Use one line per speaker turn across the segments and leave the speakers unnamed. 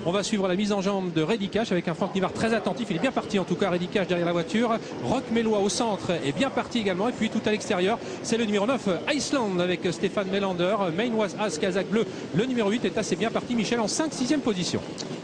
On va suivre la mise en jambe de Reddy Cash avec un Franck Nivard très attentif. Il est bien parti en tout cas, Reddy Cash derrière la voiture. Roch Mélois au centre est bien parti également. Et puis tout à l'extérieur, c'est le numéro 9 Iceland avec Stéphane Melander. Main Was As, Kazakh bleu. Le numéro 8 est assez bien parti, Michel, en 5-6e position.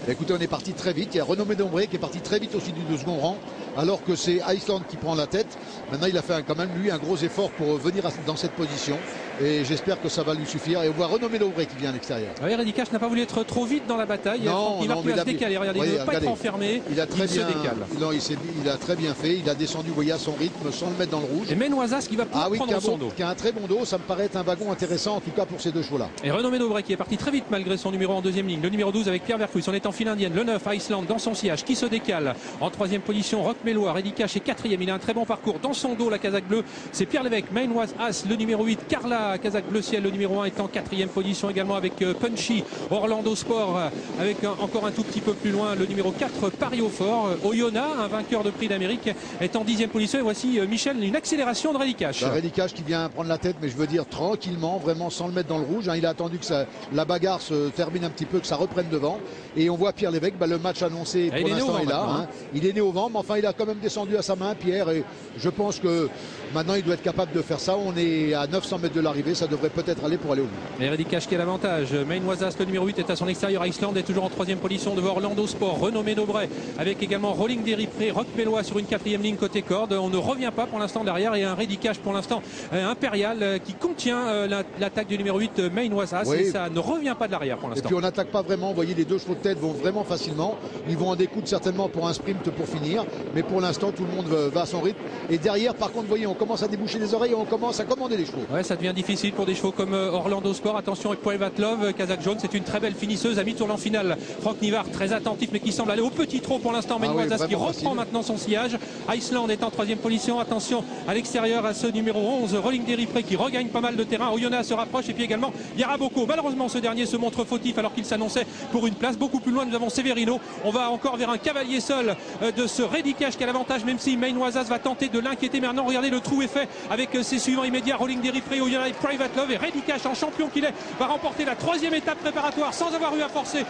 Écoutez, on est parti très vite. Il y a Renaud Médombré qui est parti très vite aussi du second rang, alors que c'est Iceland qui prend la tête. Maintenant, il a fait quand même, lui, un gros effort pour venir dans cette position. Et j'espère que ça va lui suffire. Et on voit Renaud Médombré qui vient à l'extérieur.
Oui, Reddy Cash n'a pas voulu être trop vite dans la bataille.
Non,
il va se décaler. Regardez, il ne veut pas être enfermé.
Il a très
se décale.
Non, il a très bien fait. Il a descendu, vous voyez, à son rythme, sans le mettre dans le rouge.
Et Main Was As qui va pouvoir prendre dans son dos.
Qui a un très bon dos. Ça me paraît être un wagon intéressant, en tout cas pour ces deux chevaux-là.
Et Renaud Médombré qui est parti très vite malgré son numéro en deuxième ligne. Le numéro 12 avec Pierre Vercruis. On est en file indienne. Le 9 Iceland dans son sillage qui se décale. En troisième position, Roch Mélois. Reddy Cash est quatrième. Il a un très bon parcours. Dans son dos, la Kazakh bleue, c'est Pierre Lévesque. Main Was As, le numéro 8. Carla, Kazakh bleu ciel. Le numéro 1 est en quatrième position également avec Punchy. Orlando Sport avec encore un tout petit peu plus loin le numéro 4 Paris au Fort. Oyonnax, un vainqueur de prix d'Amérique, est en 10e position. Et voici Michel, une accélération de Reddy Cash.
Reddy Cash qui vient prendre la tête, mais je veux dire tranquillement, vraiment sans le mettre dans le rouge. Il a attendu que la bagarre se termine un petit peu, que ça reprenne devant. Et on voit Pierre Lévesque, le match annoncé pour l'instant est là. Il est né au vent, mais enfin il a quand même descendu à sa main, Pierre. Et je pense que maintenant il doit être capable de faire ça. On est à 900 mètres de l'arrivée, ça devrait peut-être aller pour aller au bout.
Et Reddy Cash qui a l'avantage. Main Was As, le numéro 8, est à son extérieur. Iceland est toujours en troisième position devant Orlando Sport. Renaud Médombré avec également Rolling Deripré, Roch Mélois sur une quatrième ligne côté corde. On ne revient pas pour l'instant derrière. Et un Reddy Cash pour l'instant impérial qui contient l'attaque du numéro 8 Main Was As. Oui. Et ça ne revient pas de l'arrière pour l'instant.
Et puis on n'attaque pas vraiment. Vous voyez, les deux chevaux de tête vont vraiment facilement. Ils vont en découdre certainement pour un sprint pour finir. Mais pour l'instant, tout le monde va à son rythme. Et derrière, par contre, vous voyez, on commence à déboucher les oreilles et on commence à commander les chevaux.
Ouais, ça devient difficile pour des chevaux comme Orlando Sport. Attention avec Private Love, Kazakh jaune, c'est une très belle finisseuse à mi-tour en finale. Franck Nivard très attentif mais qui semble aller au petit trot pour l'instant. Main Was As qui reprend maintenant son sillage. Iceland est en troisième position. Attention à l'extérieur à ce numéro 11, Rolling Deripré qui regagne pas mal de terrain. Oyonnax se rapproche et puis également Yaraboko. Malheureusement ce dernier se montre fautif alors qu'il s'annonçait pour une place. Beaucoup plus loin nous avons Severino. On va encore vers un cavalier seul de ce Reddy Cash qui a l'avantage même si Main Was As va tenter de l'inquiéter. Mais maintenant regardez le trou est fait avec ses suivants immédiats. Rolling Deripré, Oyonnax et Private Love. Et Reddy Cash en champion qu'il est va remporter la troisième étape préparatoire sans avoir eu à forcer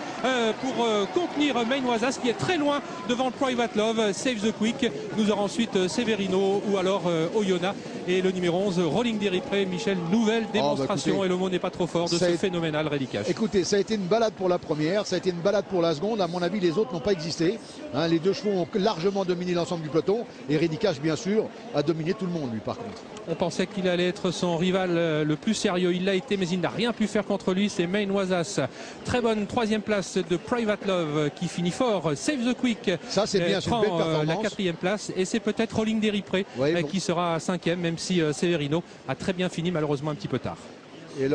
pour contenir Main Was As qui est très loin devant Private Love. Save the Quick. Nous aurons ensuite Severino ou alors Oyonnax et le numéro 11 Rolling Deripré. Michel, nouvelle démonstration et le mot n'est pas trop fort de ce phénoménal Reddy Cash.
Écoutez, ça a été une balade pour la première, ça a été une balade pour la seconde. À mon avis, les autres n'ont pas existé. Les deux chevaux ont largement dominé l'ensemble du peloton et Reddy Cash, bien sûr, a dominé tout le monde, lui, par contre.
On pensait qu'il allait être son rival le plus sérieux. Il l'a été, mais il n'a rien pu faire contre lui. C'est Main Was As. Très bonne troisième place de Private Love qui finit fort. Save the Quick.
Ça, c'est bien,
prend
c'est une belle performance.
La quatrième place. Et c'est peut-être Rolling Deripré qui sera cinquième, même si Severino a très bien fini, malheureusement un petit peu tard.
Et